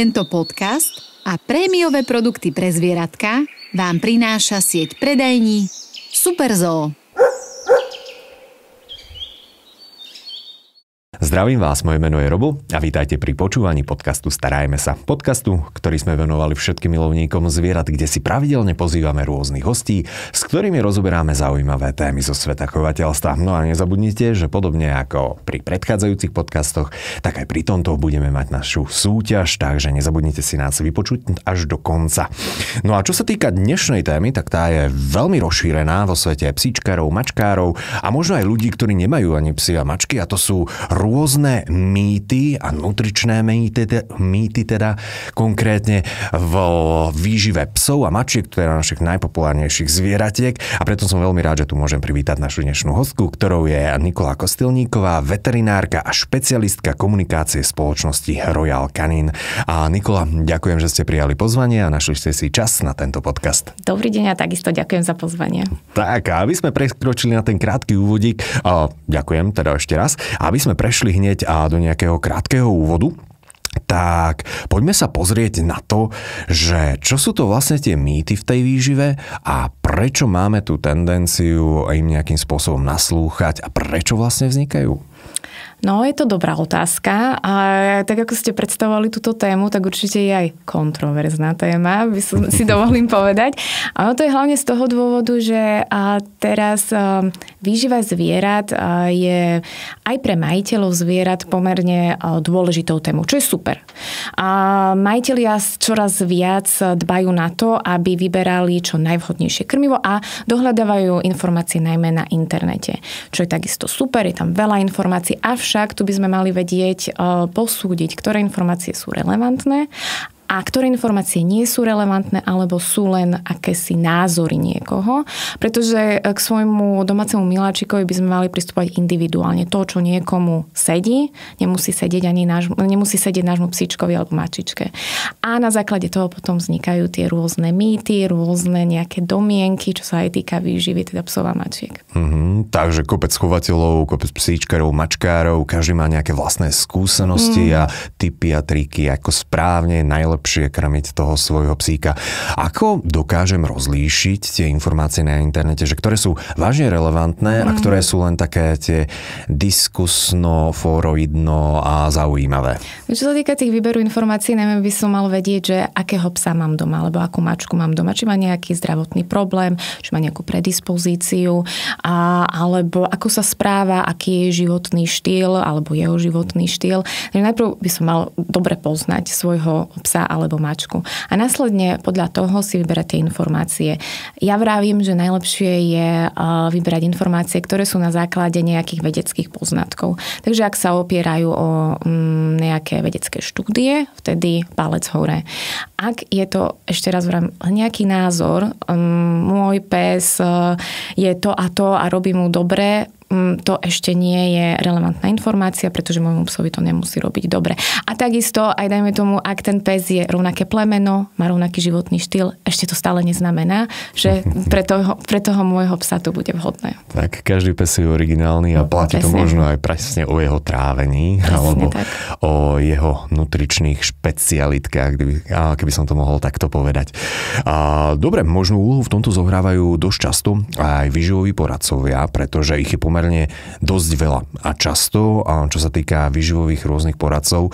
Tento podcast a prémiové produkty pre zvieratka vám prináša sieť predajní Superzoo. Zdravím vás, moje meno je Robo a vítajte pri počúvaní podcastu Starajme sa. Podcastu, ktorý sme venovali všetkým milovníkom zvierat, kde si pravidelne pozývame rôznych hostí, s ktorými rozoberáme zaujímavé témy zo sveta chovateľstva. No a nezabudnite, že podobne ako pri predchádzajúcich podcastoch, tak aj pri tomto budeme mať našu súťaž, takže nezabudnite si nás vypočuť až do konca. No a čo sa týka dnešnej témy, tak tá je veľmi rozšírená vo svete psíčkarov, mačkárov a možno aj ľudí, ktorí nemajú ani psy a mačky, a to sú rôzne mýty a nutričné mýty teda konkrétne v výžive psov a mačiek, teda našich najpopulárnejších zvieratiek, a preto som veľmi rád, že tu môžem privítať našu dnešnú hostku, ktorou je Nikola Kostelníková, veterinárka a špecialistka komunikácie spoločnosti Royal Canin. A Nikola, ďakujem, že ste prijali pozvanie a našli ste si čas na tento podcast. Dobrý deň a takisto ďakujem za pozvanie. Tak, aby sme prekročili na ten krátky úvodík, ďakujem teda ešte raz, aby sme prešli hneď do nejakého krátkeho úvodu, tak poďme sa pozrieť na to, že čo sú to vlastne tie mýty v tej výžive a prečo máme tú tendenciu im nejakým spôsobom naslúchať a prečo vlastne vznikajú? No, je to dobrá otázka a tak ako ste predstavovali túto tému, tak určite je aj kontroverzná téma, by som si dovolím povedať. A ono to je hlavne z toho dôvodu, že teraz výživa zvierat je aj pre majiteľov zvierat pomerne dôležitou témou, čo je super. A majitelia čoraz viac dbajú na to, aby vyberali čo najvhodnejšie krmivo a dohľadávajú informácie najmä na internete, čo je takisto super, je tam veľa informácií, však tu by sme mali vedieť posúdiť, ktoré informácie sú relevantné a ktoré informácie nie sú relevantné alebo sú len akési názory niekoho, pretože k svojmu domácemu miláčikovi by sme mali pristupovať individuálne. To, čo niekomu sedí, nemusí sedieť nášmu psíčkovi alebo mačičke. A na základe toho potom vznikajú tie rôzne mýty, rôzne nejaké domienky, čo sa aj týka výživy, teda psov a mačiek. Takže kopec chovateľov, kopec psíčkarov, mačkárov, každý má nejaké vlastné skúsenosti a tipy a triky, ako správne, najlepšie krmiť toho svojho psíka. Ako dokážem rozlíšiť tie informácie na internete, že ktoré sú vážne relevantné a ktoré sú len také tie diskusno, fóroidno a zaujímavé? Čo sa týka tých výberu informácií, najmä by som mal vedieť, že akého psa mám doma, alebo akú mačku mám doma, či má nejaký zdravotný problém, či má nejakú predispozíciu, alebo ako sa správa, aký je životný štýl, alebo jeho životný štýl. Takže najprv by som mal dobre poznať svojho psa alebo mačku. A následne podľa toho si vyberať tie informácie. Ja vravím, že najlepšie je vyberať informácie, ktoré sú na základe nejakých vedeckých poznatkov. Takže ak sa opierajú o nejaké vedecké štúdie, vtedy palec hore. Ak je to, ešte raz vravím, nejaký názor, môj pes je to a robí mu dobre, to ešte nie je relevantná informácia, pretože môjmu psovi to nemusí robiť dobre. A takisto aj dajme tomu, ak ten pes je rovnaké plemeno, má rovnaký životný štýl, ešte to stále neznamená, že pre toho môjho psa to bude vhodné. Tak každý pes je originálny a platí to možno aj presne o jeho trávení alebo tak o jeho nutričných špecialitkách, keby som to mohol takto povedať. Dobre, možno úlohu v tomto zohrávajú dosť často aj výživoví poradcovia, pretože ich je pomerne dosť veľa. A často, čo sa týka výživových rôznych poradcov,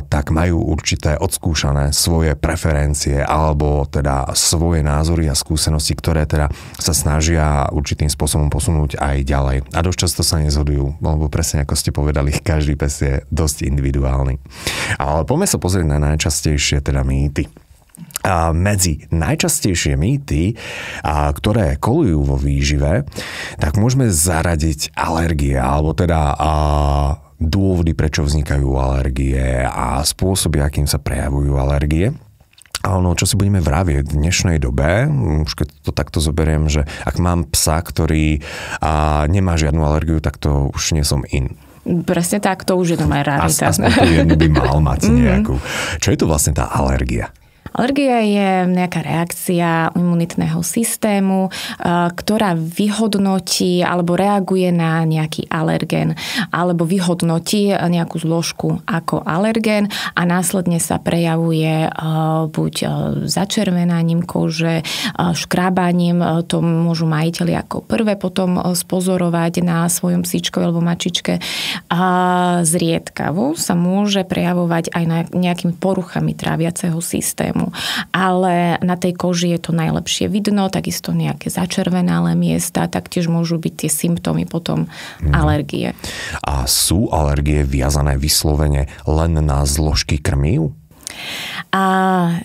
tak majú určité odskúšané svoje preferencie alebo teda svoje názory a skúsenosti, ktoré teda sa snažia určitým spôsobom posunúť aj ďalej. A dosť často sa nezhodujú, lebo presne ako ste povedali, každý pes je dosť individuálny. Ale poďme sa pozrieť na najčastejšie teda mýty. A medzi najčastejšie mýty, ktoré kolujú vo výžive, tak môžeme zaradiť alergie, alebo teda dôvody, prečo vznikajú alergie a spôsoby, akým sa prejavujú alergie. No, čo si budeme vravieť v dnešnej dobe, už keď to takto zoberiem, že ak mám psa, ktorý nemá žiadnu alergiu, tak to už nie som in. Presne tak, to už je doma rarita. Aspoň to jednu by mal mať nejakú. Čo je to vlastne tá alergia? Alergia je nejaká reakcia imunitného systému, ktorá vyhodnotí alebo reaguje na nejaký alergén alebo vyhodnotí nejakú zložku ako alergén a následne sa prejavuje buď začervenaním kože, škrábaním, to môžu majiteľi ako prvé potom spozorovať na svojom psíčkovi alebo mačičke. Zriedkavo sa môže prejavovať aj nejakými poruchami tráviaceho systému. Ale na tej koži je to najlepšie vidno, takisto nejaké začervenalé miesta, taktiež môžu byť tie symptómy potom alergie. A sú alergie viazané vyslovene len na zložky krmív? A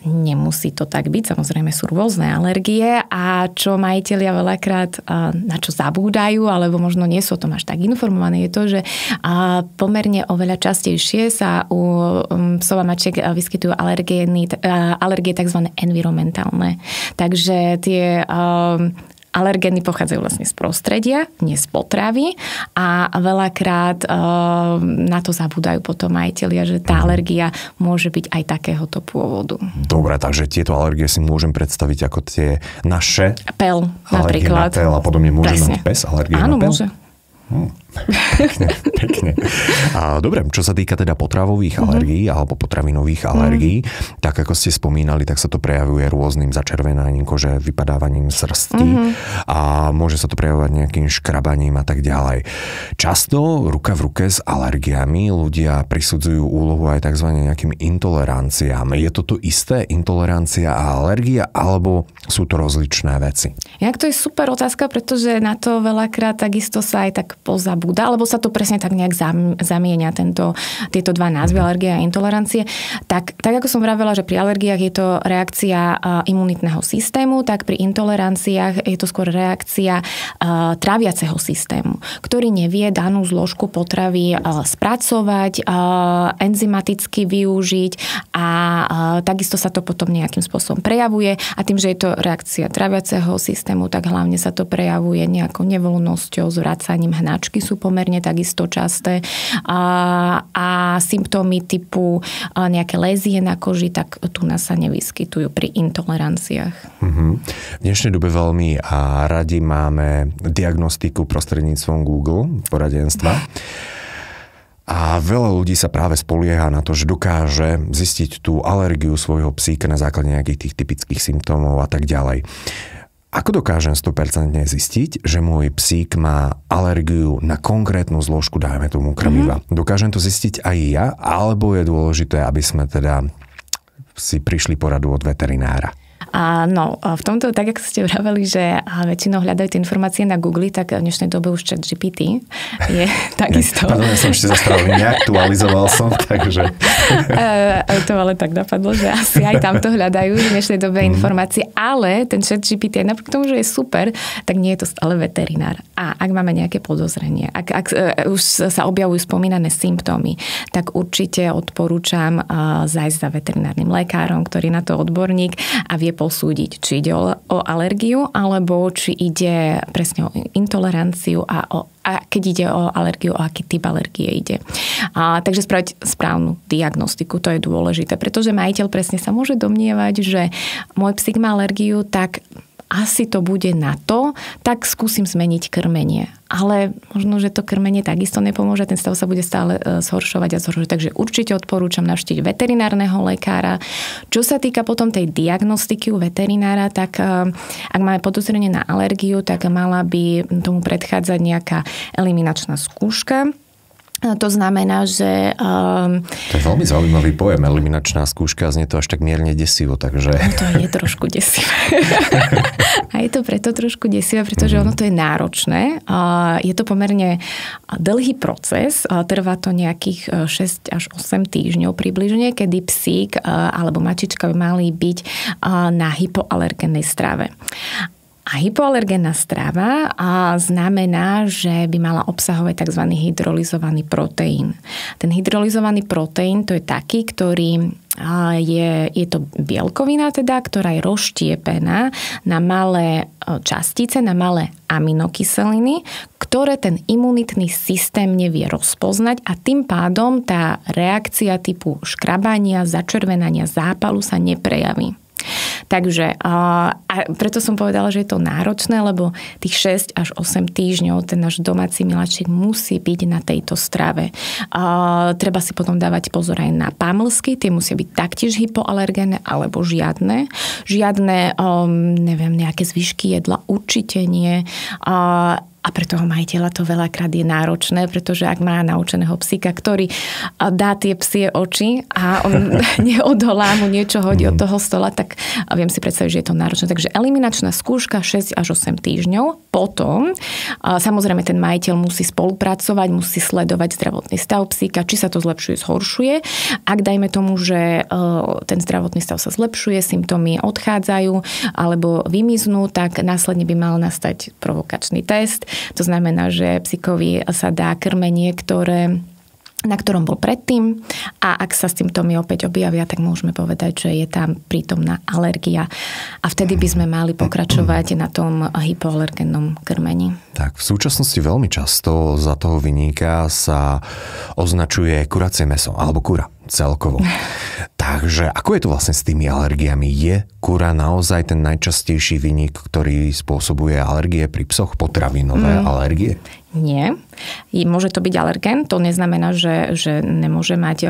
nemusí to tak byť, samozrejme sú rôzne alergie a čo majitelia veľakrát na čo zabúdajú, alebo možno nie sú o tom až tak informovaní, je to, že pomerne oveľa častejšie sa u psov a mačiek vyskytujú alergie tzv. Environmentálne. Takže tie alergény pochádzajú vlastne z prostredia, nie z potravy a veľakrát na to zabúdajú potom majitelia, že tá alergia môže byť aj takéhoto pôvodu. Dobre, takže tieto alergie si môžem predstaviť ako tie naše pel napríklad. Alergie na pel a podobne môže mať pes alergie Áno, na pel? môže. Pekne. A dobre, čo sa týka teda potravových alergií alebo potravinových alergií, tak ako ste spomínali, tak sa to prejavuje rôznym začervenaním kože, vypadávaním srsti a môže sa to prejavovať nejakým škrabaním a tak ďalej. Často ruka v ruke s alergiami ľudia prisudzujú úlohu aj tzv. Nejakým intoleranciám. Je to tu isté, intolerancia a alergia, alebo sú to rozličné veci? Jak to je super otázka, pretože na to veľakrát takisto sa aj tak pozabúda, alebo sa to presne tak nejak zamieňa tieto dva názvy, alergia a intolerancie. Tak ako som vravela, že pri alergiách je to reakcia imunitného systému, tak pri intoleranciách je to skôr reakcia tráviaceho systému, ktorý nevie danú zložku potravy spracovať, enzymaticky využiť a takisto sa to potom nejakým spôsobom prejavuje a tým, že je to reakcia tráviaceho systému, tak hlavne sa to prejavuje nejakou nevoľnosťou, zvracaním. Hnačky sú pomerne takisto časté a symptómy typu nejaké lézie na koži, tak tu nás sa nevyskytujú pri intoleranciách. V dnešnej dobe veľmi radi máme diagnostiku prostredníctvom Google poradenstva. A veľa ľudí sa práve spolieha na to, že dokáže zistiť tú alergiu svojho psíka na základe nejakých tých typických symptómov a tak ďalej. Ako dokážem 100% zistiť, že môj psík má alergiu na konkrétnu zložku, dajme tomu krmiva? Dokážem to zistiť aj ja, alebo je dôležité, aby sme teda si prišli poradu od veterinára? No, v tomto, tak ako ste vraveli, že väčšinou hľadajú tie informácie na Google, tak v dnešnej dobe už ChatGPT je takisto. Pardon, ja som ešte zastrávil, neaktualizoval som, takže... To ale tak napadlo, že asi aj tamto hľadajú v dnešnej dobe informácie, ale ten ChatGPT, napriek tomu, že je super, tak nie je to stále veterinár. A ak máme nejaké podozrenie, ak už sa objavujú spomínané symptómy, tak určite odporúčam zájsť za veterinárnym lekárom, ktorý na to odborník a vie posúdiť, či ide o alergiu, alebo či ide presne o intoleranciu a keď ide o alergiu, o aký typ alergie ide. Takže spraviť správnu diagnostiku, to je dôležité, pretože majiteľ presne sa môže domnievať, že môj psík má alergiu, tak asi to bude na to, tak skúsim zmeniť krmenie. Ale možno, že to krmenie takisto nepomôže, ten stav sa bude stále zhoršovať a zhoršovať. Takže určite odporúčam navštíviť veterinárneho lekára. Čo sa týka potom tej diagnostiky u veterinára, tak ak máme podozrenie na alergiu, tak mala by tomu predchádzať nejaká eliminačná skúška. To znamená, že... To je veľmi zaujímavý pojem, eliminačná skúška, znie to až tak mierne desivo, takže... No to je trošku desivé. A je to preto trošku desivé, pretože ono to je náročné. Je to pomerne dlhý proces, trvá to nejakých 6 až 8 týždňov približne, kedy psík alebo mačička by mali byť na hypoalergénnej strave. A hypoalergénna strava znamená, že by mala obsahovať tzv. Hydrolyzovaný proteín. Ten hydrolyzovaný proteín to je taký, ktorý je to bielkovina teda, ktorá je rozštiepená na malé častice, na malé aminokyseliny, ktoré ten imunitný systém nevie rozpoznať a tým pádom tá reakcia typu škrabania, začervenania, zápalu sa neprejaví. Takže a preto som povedala, že je to náročné, lebo tých 6 až 8 týždňov ten náš domáci miláčik musí byť na tejto strave. Treba si potom dávať pozor aj na pamlsky, tie musia byť taktiež hypoalergénne alebo žiadne. Žiadne, nejaké zvyšky jedla určite nie. A pre toho majiteľa to veľakrát je náročné, pretože ak má naučeného psíka, ktorý dá tie psie oči a on neodolá mu niečo hodí od toho stola, tak viem si predstaviť, že je to náročné. Takže eliminačná skúška 6 až 8 týždňov. Potom, samozrejme, ten majiteľ musí spolupracovať, musí sledovať zdravotný stav psíka, či sa to zlepšuje, zhoršuje. Ak dajme tomu, že ten zdravotný stav sa zlepšuje, symptómy odchádzajú alebo vymiznú, tak následne by mal nastať provokačný test. To znamená, že psíkovi sa dá krmenie, na ktorom bol predtým a ak sa symptómy opäť objavia, tak môžeme povedať, že je tam prítomná alergia a vtedy by sme mali pokračovať na tom hypoalergénnom krmení. Tak v súčasnosti veľmi často za toho viníka sa označuje kuracie mäso alebo kura celkovo. Takže ako je to vlastne s tými alergiami? Je kura naozaj ten najčastejší viník, ktorý spôsobuje alergie pri psoch, potravinové alergie? Nie. Môže to byť alergén, to neznamená, že nemôže mať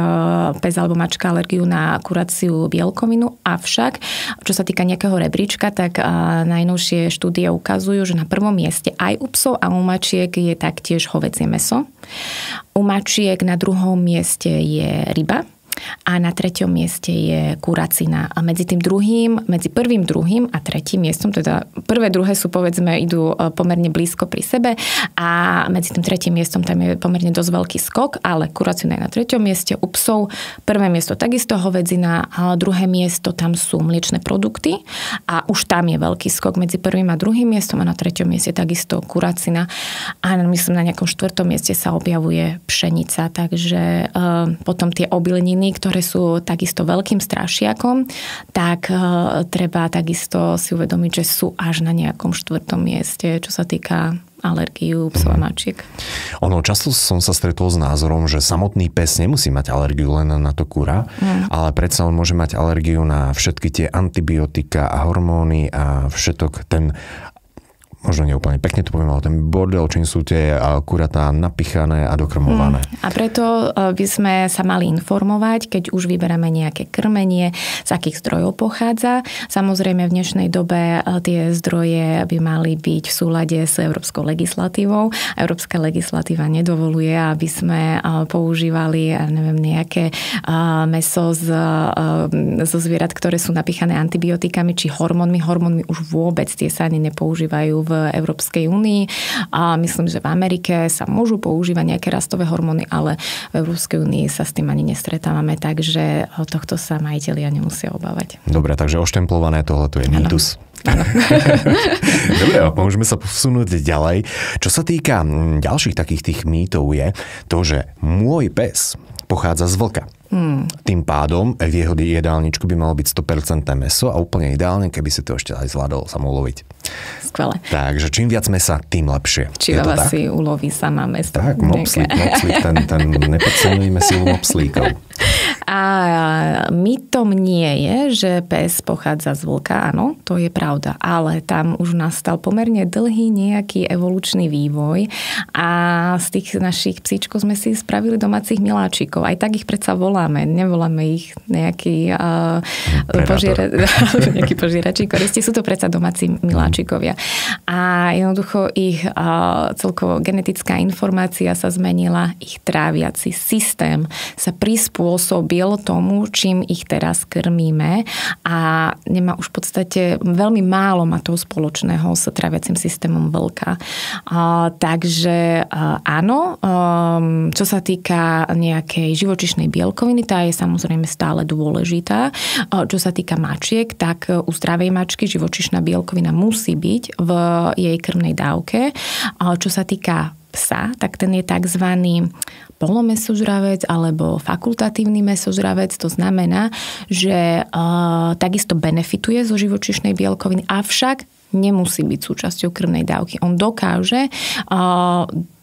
pes alebo mačka alergiu na kuraciu bielkovinu, avšak čo sa týka nejakého rebríčka, tak najnovšie štúdie ukazujú, že na prvom mieste aj u psov a u mačiek je taktiež hovädzie mäso. U mačiek na druhom mieste je ryba. A na 3. mieste je kuracina. A medzi prvým, druhým a 3. miestom, teda prvé, druhé sú idú pomerne blízko pri sebe a medzi tým 3. miestom tam je pomerne dosť veľký skok, ale kuracina je na 3. mieste. U psov prvé miesto takisto hovädzina, a druhé miesto tam sú mliečne produkty a už tam je veľký skok medzi prvým a druhým miestom a na 3. mieste takisto kuracina a myslím na nejakom 4. mieste sa objavuje pšenica, takže potom tie obilniny, ktoré sú takisto veľkým strašiakom, tak treba takisto si uvedomiť, že sú až na nejakom 4. mieste, čo sa týka alergiu psov a mačiek. Často som sa stretol s názorom, že samotný pes nemusí mať alergiu len na to kura, ale predsa on môže mať alergiu na všetky tie antibiotika a hormóny a všetok ten, možno neúplne pekne to poviem, ale ten bordel, čím sú tie kuratá napichané a dokrmované. A preto by sme sa mali informovať, keď už vyberáme nejaké krmenie, z akých zdrojov pochádza. Samozrejme v dnešnej dobe tie zdroje by mali byť v súlade s európskou legislatívou. Európska legislatíva nedovoluje, aby sme používali nejaké mäso zo zvierat, ktoré sú napichané antibiotikami či hormónmi. Hormónmi už vôbec tie sa ani nepoužívajú v Európskej únii a myslím, že v Amerike sa môžu používať nejaké rastové hormóny, ale v Európskej únii sa s tým ani nestretávame, takže tohto sa majitelia nemusia obávať. Dobre, takže oštemplované tohleto je mýtus. Dobre, môžeme sa posunúť ďalej. Čo sa týka ďalších takých tých mýtov je to, že môj pes pochádza z vlka. Tým pádom v jeho jedálničku by malo byť 100% mäso a úplne ideálne, keby si to ešte aj zvládol samouloviť. Skvelé. Takže čím viac mäsa, tým lepšie. Čivava si uloví sama mäso. Tak, mopslík, ten nepodceňujeme silu mopslíkov. A mýtom nie je, že pes pochádza z vlka, áno, to je pravda, ale tam už nastal pomerne dlhý nejaký evolučný vývoj a z tých našich psíčkov sme si spravili domácich miláčikov. Aj tak ich predsa nevoláme ich nejakí požierači koristi, sú to predsa domáci miláčikovia. A jednoducho ich celkovo genetická informácia sa zmenila, ich tráviaci systém sa prispôsobil urobil tomu, čím ich teraz krmíme a nemá už v podstate veľmi málo má toho spoločného s tráviacím systémom vlka. Takže áno, čo sa týka nejakej živočíšnej bielkoviny, tá je samozrejme stále dôležitá. Čo sa týka mačiek, tak u zdravej mačky živočíšna bielkovina musí byť v jej krmnej dávke. Čo sa týka psa, tak ten je tzv. Polomesožravec alebo fakultatívny mesožravec. To znamená, že takisto benefituje zo živočíšnej bielkoviny, avšak nemusí byť súčasťou krmnej dávky. On dokáže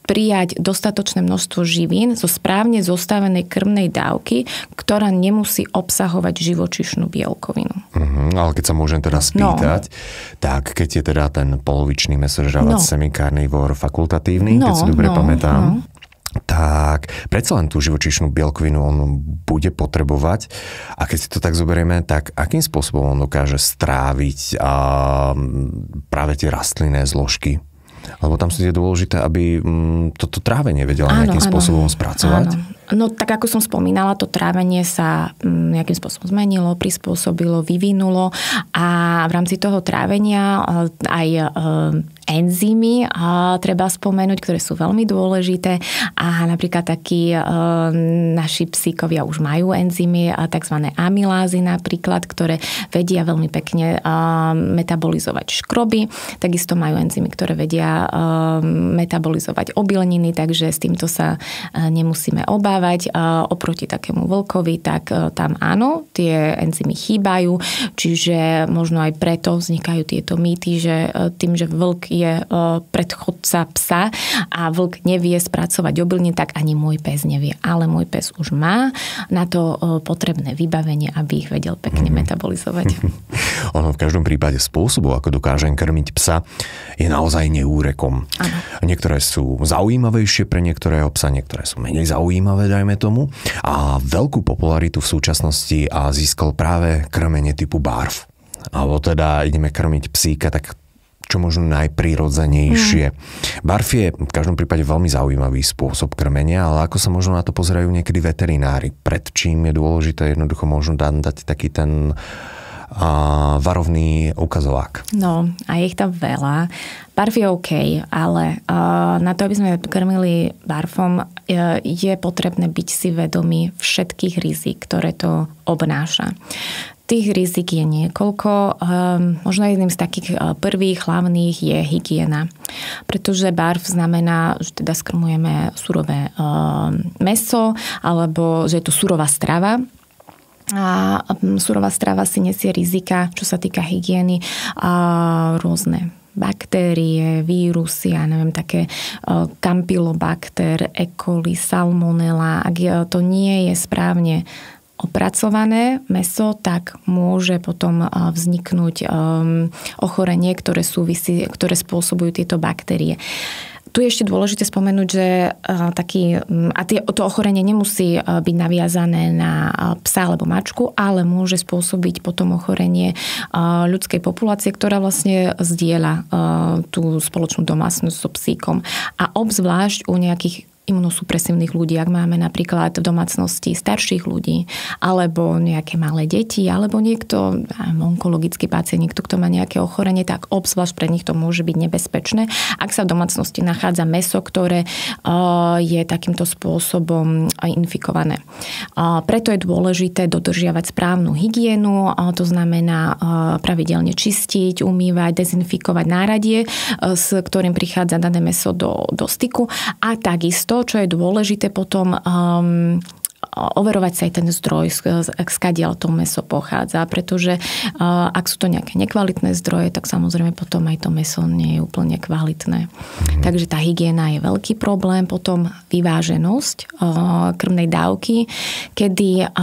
prijať dostatočné množstvo živín zo správne zostavenej krmnej dávky, ktorá nemusí obsahovať živočíšnu bielkovinu. Ale keď sa môžem teda spýtať, tak keď je teda ten polovičný mesožravec semikarnivor fakultatívny, keď si dobre pamätám, tak predsa len tú živočíšnu bielkovinu on bude potrebovať. A keď si to tak zoberieme, tak akým spôsobom on dokáže stráviť práve tie rastlinné zložky? Lebo tam je dôležité, aby toto trávenie vedela nejakým spôsobom spracovať. Áno. No tak ako som spomínala, to trávenie sa nejakým spôsobom zmenilo, prispôsobilo, vyvinulo a v rámci toho trávenia aj enzymy treba spomenúť, ktoré sú veľmi dôležité a napríklad takí naši psíkovia už majú enzymy, tzv. Amylázy napríklad, ktoré vedia veľmi pekne metabolizovať škroby. Takisto majú enzymy, ktoré vedia metabolizovať obilniny, takže s týmto sa nemusíme obávať. Oproti takému vlkovi, tak tam áno, tie enzymy chýbajú, čiže možno aj preto vznikajú tieto mýty, že tým, že vlk je predchodca psa a vlk nevie spracovať obilniny, tak ani môj pes nevie. Ale môj pes už má na to potrebné vybavenie, aby ich vedel pekne metabolizovať. Ono v každom prípade spôsobu, ako dokážem krmiť psa, je naozaj neúrekom. Áno. Niektoré sú zaujímavejšie pre niektorého psa, niektoré sú menej zaujímavé, dajme tomu. A veľkú popularitu v súčasnosti získal práve krmenie typu barf. Alebo teda ideme krmiť psíka, tak čo možno najprirodzenejšie. Barf je v každom prípade veľmi zaujímavý spôsob krmenia, ale ako sa možno na to pozerajú niekedy veterinári? Pred čím je dôležité jednoducho možno dať taký ten varovný ukazovák. No, a je ich tam veľa. Barf je OK, ale na to, aby sme krmili barfom, je potrebné byť si vedomí všetkých rizik, ktoré to obnáša. Tých rizik je niekoľko. Možno jedným z takých prvých hlavných je hygiena. Pretože barf znamená, že teda skrmujeme surové mäso, alebo že je to surová strava. A surová strava si nesie rizika, čo sa týka hygieny, rôzne baktérie, vírusy, ja neviem, také Campylobacter, E. coli, Salmonella. Ak to nie je správne opracované mäso, tak môže potom vzniknúť ochorenie, ktoré spôsobujú tieto baktérie. Tu je ešte dôležité spomenúť, že to ochorenie nemusí byť naviazané na psa alebo mačku, ale môže spôsobiť potom ochorenie ľudskej populácie, ktorá vlastne zdieľa tú spoločnú domácnosť so psíkom. A obzvlášť u nejakých imunosupresívnych ľudí, ak máme napríklad v domácnosti starších ľudí, alebo nejaké malé deti, alebo niekto, onkologický pacient, niekto, kto má nejaké ochorenie, tak obzvlášť pre nich to môže byť nebezpečné, ak sa v domácnosti nachádza mäso, ktoré je takýmto spôsobom infikované. Preto je dôležité dodržiavať správnu hygienu, to znamená pravidelne čistiť, umývať, dezinfikovať náradie, s ktorým prichádza dané mäso do styku a takisto čo je dôležité potom overovať sa aj ten zdroj, skadiaľ to mäso pochádza, pretože ak sú to nejaké nekvalitné zdroje, tak samozrejme potom aj to mäso nie je úplne kvalitné. Takže tá hygiena je veľký problém, potom vyváženosť krmnej dávky, kedy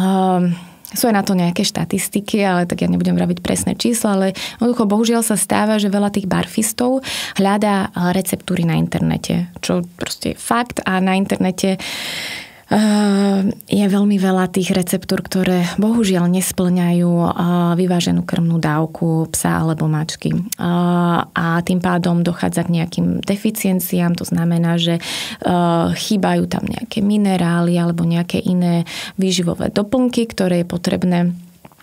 sú aj na to nejaké štatistiky, ale tak ja nebudem vraviť presné čísla, ale jednoducho bohužiaľ sa stáva, že veľa tých barfistov hľadá receptúry na internete, čo proste je fakt a na internete Je veľmi veľa tých receptúr, ktoré bohužiaľ nespĺňajú vyváženú krmnú dávku psa alebo mačky. A tým pádom dochádza k nejakým deficienciám, to znamená, že chýbajú tam nejaké minerály alebo nejaké iné výživové doplnky, ktoré je potrebné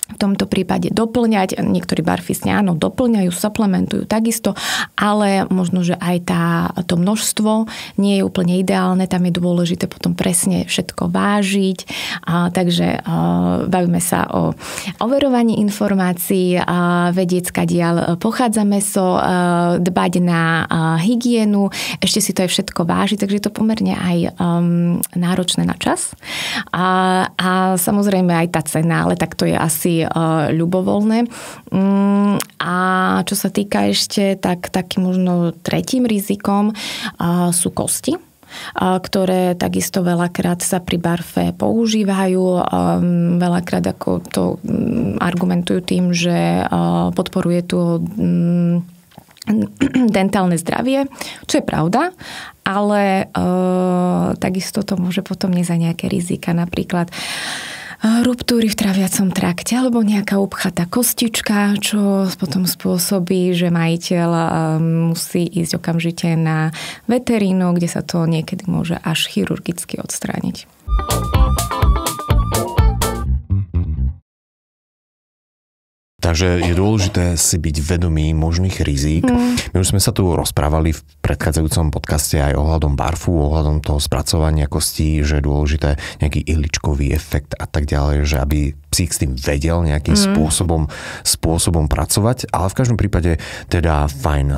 v tomto prípade doplňať. Niektorí barfisti áno, doplňajú, suplementujú takisto, ale možno, že aj to množstvo nie je úplne ideálne. Tam je dôležité potom presne všetko vážiť. Takže bavíme sa o overovaní informácií, vedieť, skadiaľ pochádza mäso, dbať na hygienu, ešte si to aj všetko vážiť, takže je to pomerne aj náročné na čas. A samozrejme aj tá cena, ale tak to je asi ľubovoľné. A čo sa týka ešte, tak takým možno tretím rizikom sú kosti, ktoré takisto veľakrát sa pri barfe používajú. Veľakrát ako to argumentujú tým, že podporuje to dentálne zdravie, čo je pravda, ale takisto to môže potom niesť aj nejaké rizika, napríklad ruptúry v traviacom trakte alebo nejaká upchatá kostička, čo potom spôsobí, že majiteľ musí ísť okamžite na veterínu, kde sa to niekedy môže až chirurgicky odstrániť. Takže je dôležité si byť vedomý možných rizík. My už sme sa tu rozprávali v predchádzajúcom podcaste aj ohľadom barfu, ohľadom toho spracovania kostí, že je dôležité nejaký ihličkový efekt a tak ďalej, že aby psík s tým vedel nejakým spôsobom pracovať. Ale v každom prípade teda fajn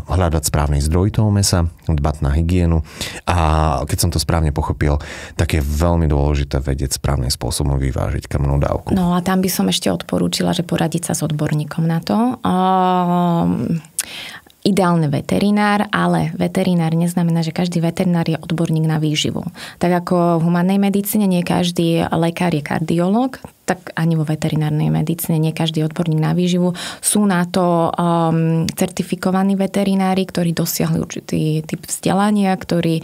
hľadať správny zdroj toho mäsa, dbať na hygienu. A keď som to správne pochopil, tak je veľmi dôležité vedieť správnym spôsobom vyvážiť krmnú dávku. No a tam by som ešte odporúčila, že poradiť sa s odborníkom na to. Ideálne veterinár, ale veterinár neznamená, že každý veterinár je odborník na výživu. Tak ako v humannej medicíne nie každý lekár je kardiológ, tak ani vo veterinárnej medicíne nie každý odborník na výživu. Sú na to certifikovaní veterinári, ktorí dosiahli určitý typ vzdelania, ktorý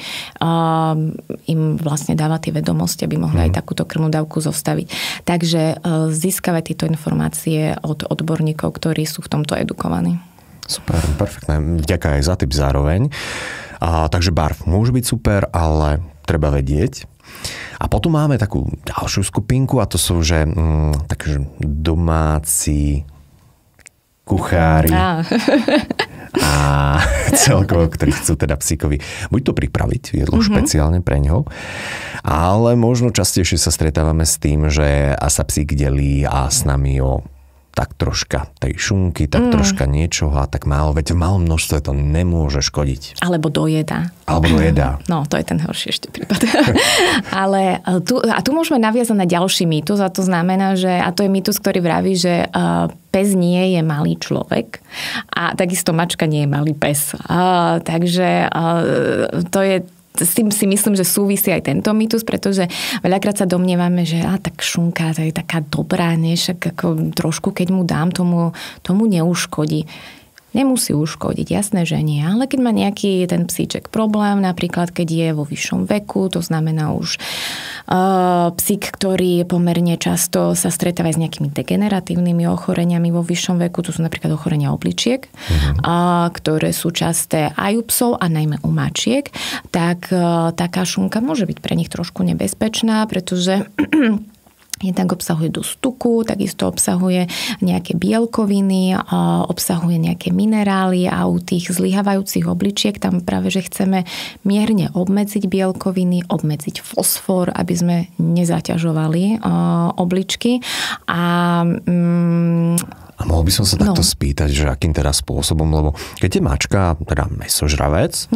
im vlastne dáva tie vedomosti, aby mohli aj takúto krmnú dávku zostaviť. Takže získavať tieto informácie od odborníkov, ktorí sú v tomto edukovaní. Super, perfektné. Vďaka aj za tip zároveň. Takže barf môže byť super, ale treba vedieť. A potom máme takú ďalšiu skupinku a to sú, že takže domáci kuchári a celkovo, ktorí chcú teda psíkovi buď to pripraviť jedlo špeciálne pre ňoho, ale možno častejšie sa stretávame s tým, že sa psík delí a s nami o tak troška tej šunky, tak troška niečoho a tak málo, veď v malom množstve to nemôže škodiť. Alebo dojedá. No, to je ten horší ešte prípad. Ale tu môžeme naviazať na ďalší mýtus a to znamená, že, a to je mýtus, ktorý vraví, že pes nie je malý človek a takisto mačka nie je malý pes. Takže to je s tým si myslím, že súvisí aj tento mýtus, pretože veľakrát sa domnievame, že tak šunka, to je taká dobrá, však ako trošku, keď mu dám, tomu neuškodí. Nemusí uškodiť, jasné, že nie. Ale keď má nejaký ten psíček problém, napríklad keď je vo vyššom veku, to znamená už psík, ktorý pomerne často sa stretáva s nejakými degeneratívnymi ochoreniami vo vyššom veku, to sú napríklad ochorenia obličiek, ktoré sú časté aj u psov a najmä u mačiek, tak taká šunka môže byť pre nich trošku nebezpečná, pretože jednak obsahuje dosť tuku, takisto obsahuje nejaké bielkoviny, obsahuje nejaké minerály a u tých zlyhávajúcich obličiek tam práve, že chceme mierne obmedziť bielkoviny, obmedziť fosfor, aby sme nezaťažovali obličky. A mohol by som sa takto spýtať, že akým teda spôsobom, lebo keď je mačka, teda mäsožravec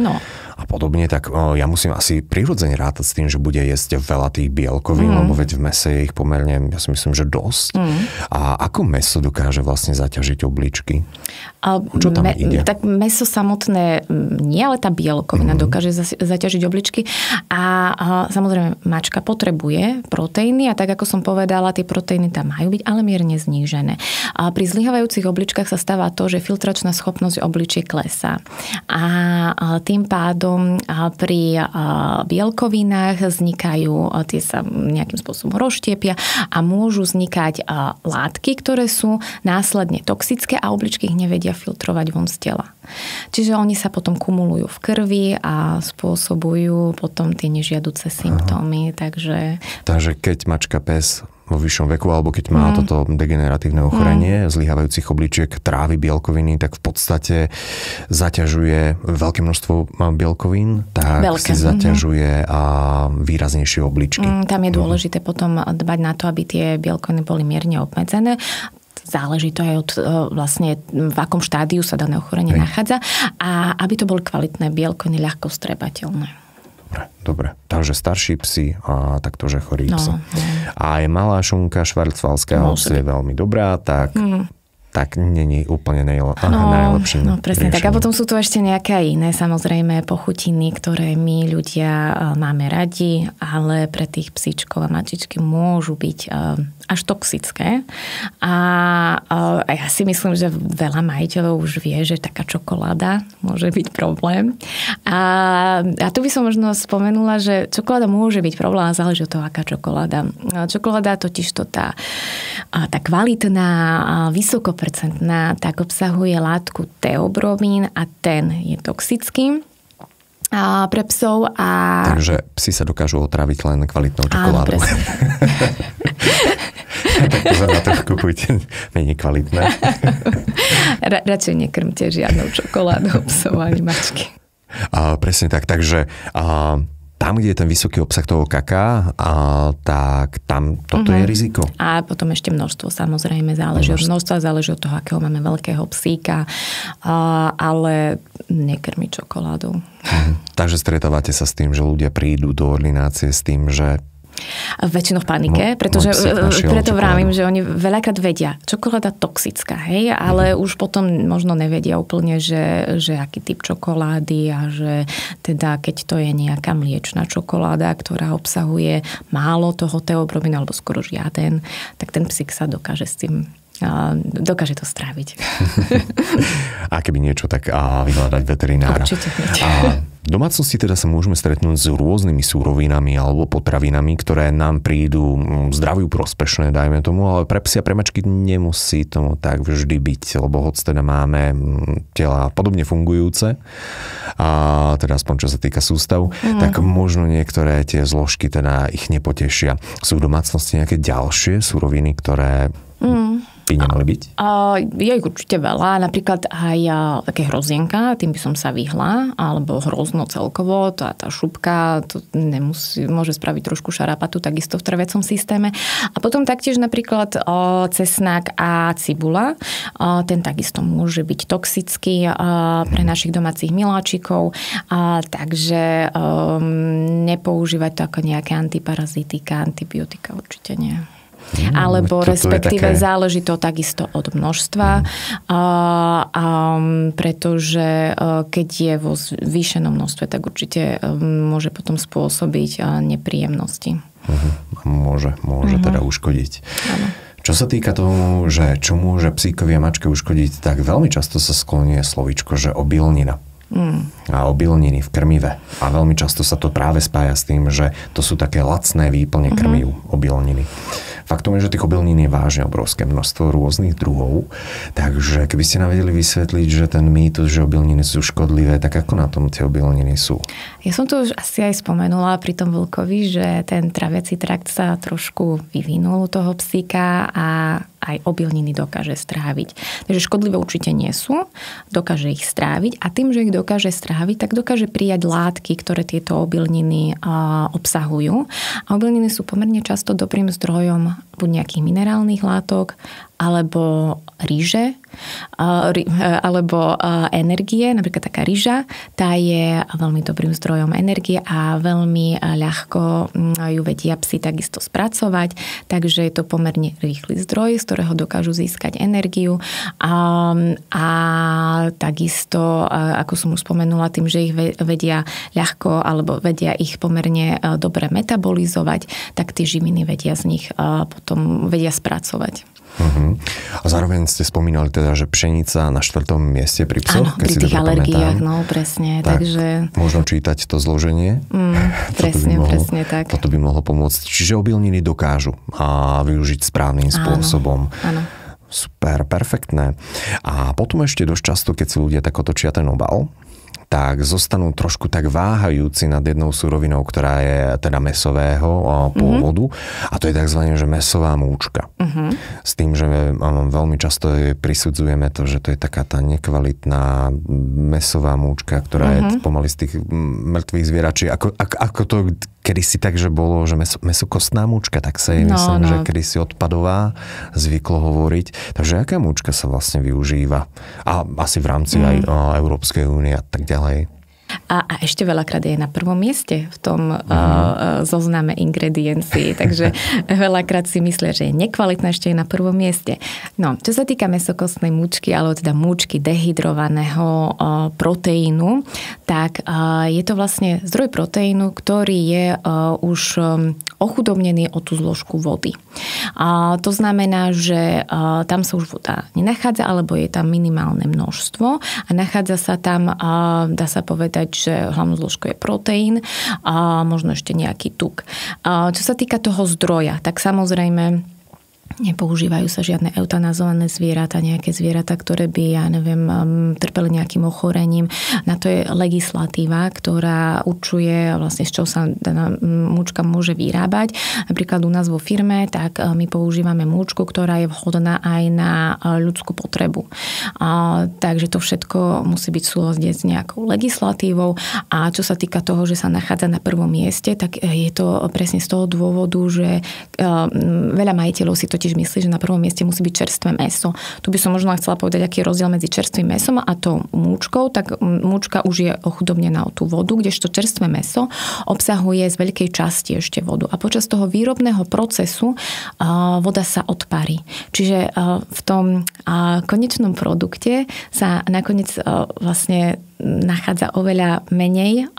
a podobne, tak ja musím asi prirodzene rátať s tým, že bude jesť veľa tých bielkovín, lebo veď v mäse je ich pomerne, ja si myslím, že dosť. A ako mäso dokáže vlastne zaťažiť obličky? Čo tam ide? Tak mäso samotné nie, ale tá bielkovina dokáže zaťažiť obličky. A samozrejme, mačka potrebuje proteíny a tak, ako som povedala, tie proteíny tam majú byť, ale mierne znížené. A pri pri zlyhávajúcich obličkách sa stáva to, že filtračná schopnosť obličiek klesá. A tým pádom pri bielkovinách vznikajú, tie sa nejakým spôsobom rozštiepia a môžu vznikať látky, ktoré sú následne toxické a obličky ich nevedia filtrovať von z tela. Čiže oni sa potom kumulujú v krvi a spôsobujú potom tie nežiaduce symptómy. Takže keď mačka pes vo vyššom veku, alebo keď má toto degeneratívne ochorenie zlyhávajúcich obličiek, trávi bielkoviny, tak v podstate zaťažuje veľké množstvo bielkovín, tak si zaťažuje a výraznejšie obličky. Tam je dôležité potom dbať na to, aby tie bielkoviny boli mierne obmedzené. Záleží to aj od vlastne v akom štádiu sa dané ochorenie nachádza a aby to boli kvalitné bielkoviny, ľahko vstrebateľné. Dobre. Takže starší psi a takto, že chorí psi. A aj malá šunka švarcvalského je veľmi dobrá, tak není úplne najlepším. No presne tak. A potom sú tu ešte nejaké iné, samozrejme, pochutiny, ktoré my ľudia máme radi, ale pre tých psíčkov a mačičky môžu byť až toxické. A ja si myslím, že veľa majiteľov už vie, že taká čokoláda môže byť problém. A tu by som možno spomenula, že čokoláda môže byť problém, a záleží od toho, aká čokoláda. Čokoláda totiž to tá kvalitná, vysokopercentná, tak obsahuje látku teobromín a ten je toxický pre psov. Takže psi sa dokážu otráviť len kvalitnou čokoládou. Áno, presne. Tak pozor na to, kupujte menej kvalitné. Radšej nekrmte žiadnou čokoládou psov ani mačky. Presne tak. Takže tam, kde je ten vysoký obsah toho kaká, tak tam toto je riziko. A potom ešte množstvo, samozrejme, záleží od množstva, záleží od toho, akého máme veľkého psíka, ale nekrmiť čokoládou. Takže stretávate sa s tým, že ľudia prídu do ordinácie s tým, že väčšinou v panike, pretože preto vravím, že oni veľakrát vedia, čokoláda toxická, hej, ale už potom možno nevedia úplne, že aký typ čokolády a že teda keď to je nejaká mliečna čokoláda, ktorá obsahuje málo toho teobromínu alebo skoro žiaden, tak ten psík sa dokáže s tým dokáže to stráviť. A keby niečo, tak vyhľadať veterinára. Určite. V domácnosti teda sa môžeme stretnúť s rôznymi súrovinami alebo potravinami, ktoré nám prídu zdraviu prospešné, dajme tomu, ale pre psy a pre mačky nemusí tomu tak vždy byť, lebo hoď teda máme tela podobne fungujúce, a teda aspoň čo sa týka sústavu, tak možno niektoré tie zložky teda ich nepotešia. Sú v domácnosti nejaké ďalšie súroviny, ktoré by nemali byť? Je ich určite veľa. Napríklad aj také hrozienka, tým by som sa vyhla, alebo hrozno celkovo, tá šupka, to môže spraviť trošku šarapatu, takisto v trviacom systéme. A potom taktiež napríklad cesnak a cibula. Ten takisto môže byť toxický pre našich domácich miláčikov. Takže nepoužívať to ako nejaké antiparazitika, antibiotika určite nie. Alebo respektíve záleží to takisto od množstva, pretože keď je vo zvýšenom množstve, tak určite môže potom spôsobiť nepríjemnosti. Môže teda uškodiť. Áno. Čo sa týka toho, že čo môže psíkovi a mačke uškodiť, tak veľmi často sa skloňuje slovíčko, že obilnina. A obilniny v krmive. A veľmi často sa to práve spája s tým, že to sú také lacné výplne krmiv, obilniny. Faktom je, že tých obilnín je vážne obrovské množstvo rôznych druhov. Takže keby ste nám vedeli vysvetliť, že ten mýtus, že obilniny sú škodlivé, tak ako na tom tie obilniny sú? Ja som to už asi aj spomenula pri tom vlkovi, že ten traviaci trakt sa trošku vyvinul u toho psíka a aj obilniny dokáže stráviť. Takže škodlivé určite nie sú, dokáže ich stráviť a tým, že ich dokáže stráviť, tak dokáže prijať látky, ktoré tieto obilniny obsahujú. A obilniny sú pomerne často dobrým zdrojom buď nejakých minerálnych látok, alebo ryže, alebo energie. Napríklad taká ryža, tá je veľmi dobrým zdrojom energie a veľmi ľahko ju vedia psi takisto spracovať, takže je to pomerne rýchly zdroj, z ktorého dokážu získať energiu a takisto, ako som už spomenula, tým, že ich vedia ľahko alebo vedia ich pomerne dobre metabolizovať, tak tie živiny vedia z nich potom vedia spracovať. A zároveň ste spomínali teda, že pšenica na 4. mieste pri psoch. Áno, pri tých alergiách, no presne. Tak, takže... možno čítať to zloženie. Presne tak. Toto by mohlo pomôcť. Čiže obilniny dokážu využiť správnym spôsobom. Áno. Super, perfektné. A potom ešte dosť často, keď si ľudia tak otočia ten obal, tak zostanú trošku tak váhajúci nad jednou surovinou, ktorá je teda mäsového pôvodu. A to je takzvané, že mäsová múčka. S tým, že veľmi často prisudzujeme to, že to je taká tá nekvalitná mäsová múčka, ktorá je pomaly z tých mŕtvych zvieračí. Ako to kedysi tak, že bolo, že mäsokostná múčka, tak sa je, myslím, že kedysi odpadová zvyklo hovoriť. Takže aká múčka sa vlastne využíva? A asi v rámci aj Európskej únie a tak ďalej. A ešte veľakrát je na prvom mieste v tom zozname ingrediencií. Takže veľakrát si myslia, že je nekvalitná, ešte je na prvom mieste. No, čo sa týka mäsokostnej múčky, alebo teda múčky dehydrovaného proteínu, tak je to vlastne zdroj proteínu, ktorý je už ochudobnený o tú zložku vody. To znamená, že tam sa už voda nenachádza, alebo je tam minimálne množstvo a nachádza sa tam, dá sa povedať, že hlavnou zložkou je proteín a možno ešte nejaký tuk. Čo sa týka toho zdroja, tak samozrejme nepoužívajú sa žiadne eutanazované zvieratá, nejaké zvieratá, ktoré by, trpeli nejakým ochorením. Na to je legislatíva, ktorá určuje vlastne, z čoho sa múčka môže vyrábať. Napríklad u nás vo firme, tak my používame múčku, ktorá je vhodná aj na ľudskú potrebu. Takže to všetko musí byť v súlade s nejakou legislatívou. A čo sa týka toho, že sa nachádza na prvom mieste, tak je to presne z toho dôvodu, že veľa majiteľov si totiž myslí, že na prvom mieste musí byť čerstvé mäso. Tu by som možno chcela povedať, aký je rozdiel medzi čerstvým mäsom a tou múčkou. Tak múčka už je ochudobnená o tú vodu, kdežto čerstvé mäso obsahuje z veľkej časti ešte vodu. A počas toho výrobného procesu voda sa odparí. Čiže v tom konečnom produkte sa nakoniec vlastne nachádza oveľa menej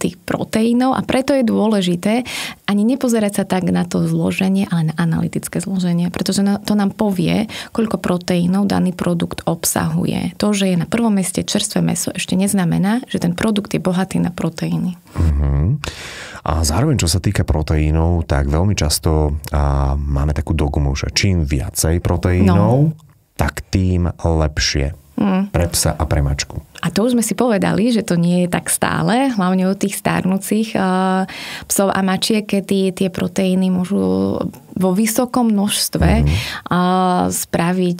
tých proteínov a preto je dôležité ani nepozerať sa tak na to zloženie, ale na analytické zloženie, pretože to nám povie, koľko proteínov daný produkt obsahuje. To, že je na prvom mieste čerstvé mäso, ešte neznamená, že ten produkt je bohatý na proteíny. A zároveň, čo sa týka proteínov, tak veľmi často máme takú dogmu, že čím viacej proteínov, tak tým lepšie. Pre psa a pre mačku. A to už sme si povedali, že to nie je tak stále, hlavne u tých starnúcich psov a mačiek, kedy tie proteíny môžu vo vysokom množstve spraviť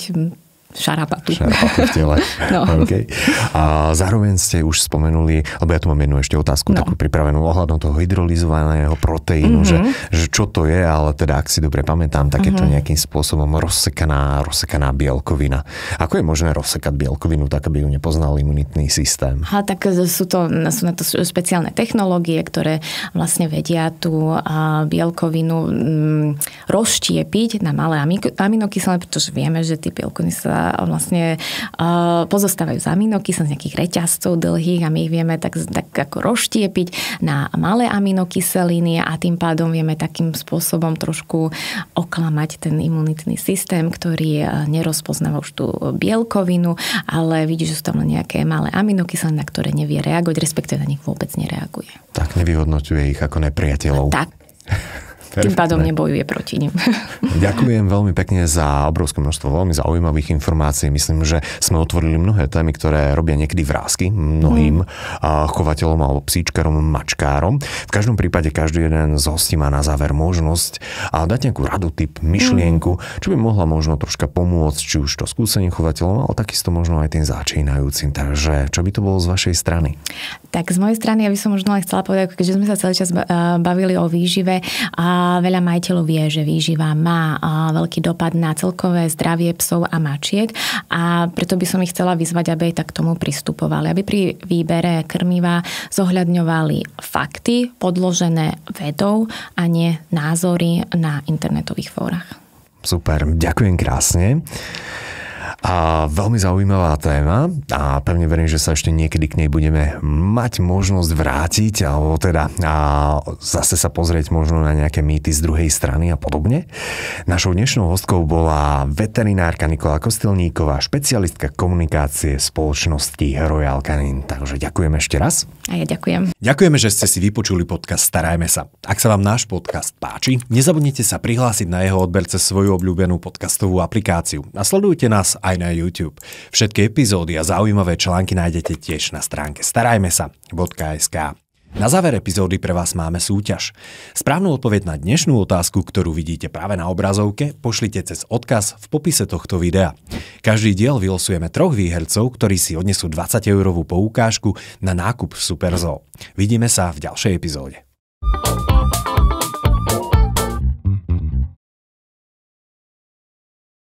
šarapatu v tele. No. Okay. A zároveň ste už spomenuli, lebo ja tu mám jednu ešte otázku takú pripravenú ohľadom toho hydrolyzovaného proteínu, že čo to je, ale teda ak si dobre pamätám, tak je to nejakým spôsobom rozsekaná bielkovina. Ako je možné rozsekať bielkovinu tak, aby ju nepoznal imunitný systém? Tak sú na to špeciálne technológie, ktoré vlastne vedia tú bielkovinu rozštiepiť na malé aminokyseliny, pretože vieme, že tie bielkoviny sa vlastne pozostávajú z aminokysel, z nejakých reťazcov dlhých a my ich vieme tak ako rozštiepiť na malé aminokyseliny a tým pádom vieme takým spôsobom trošku oklamať ten imunitný systém, ktorý nerozpoznáva už tú bielkovinu, ale vidí, že sú tam len nejaké malé aminokyseliny, na ktoré nevie reagovať, respektíve na nich vôbec nereaguje. Tak nevyhodnoťuje ich ako nepriateľov. Tak. Tým pádom nebojuje proti nim. Ďakujem veľmi pekne za obrovské množstvo veľmi zaujímavých informácií. Myslím, že sme otvorili mnohé témy, ktoré robia niekedy vrásky mnohým chovateľom alebo psíčkarom, mačkárom. V každom prípade každý jeden z hostí má na záver možnosť dať nejakú radu, tip, myšlienku, čo by mohla možno troška pomôcť, či už to skúseným chovateľom, ale takisto možno aj tým začínajúcim. Takže čo by to bolo z vašej strany? Tak z mojej strany ja by som možno len chcela povedať, keďže sme sa celý čas bavili o výžive a veľa majiteľov vie, že výživa má veľký dopad na celkové zdravie psov a mačiek a preto by som ich chcela vyzvať, aby aj tak k tomu pristupovali, aby pri výbere krmiva zohľadňovali fakty podložené vedou a nie názory na internetových fórach. Super, ďakujem krásne. A veľmi zaujímavá téma a pevne verím, že sa ešte niekedy k nej budeme mať možnosť vrátiť alebo teda zase sa pozrieť možno na nejaké mýty z druhej strany a podobne. Našou dnešnou hostkou bola veterinárka Nikola Kostelníková, špecialistka komunikácie spoločnosti Royal Canin. Takže ďakujem ešte raz. A ja ďakujem. Ďakujeme, že ste si vypočuli podcast Starajme sa. Ak sa vám náš podcast páči, nezabudnite sa prihlásiť na jeho odber cez svoju obľúbenú podcastovú aplikáciu a sledujte nás aj na YouTube. Všetky epizódy a zaujímavé články nájdete tiež na stránke starajmesa.sk. Na záver epizódy pre vás máme súťaž. Správnu odpoveď na dnešnú otázku, ktorú vidíte práve na obrazovke, pošlite cez odkaz v popise tohto videa. Každý diel vylosujeme 3 výhercov, ktorí si odnesú 20-eurovú poukážku na nákup v Super Zoo. Vidíme sa v ďalšej epizóde.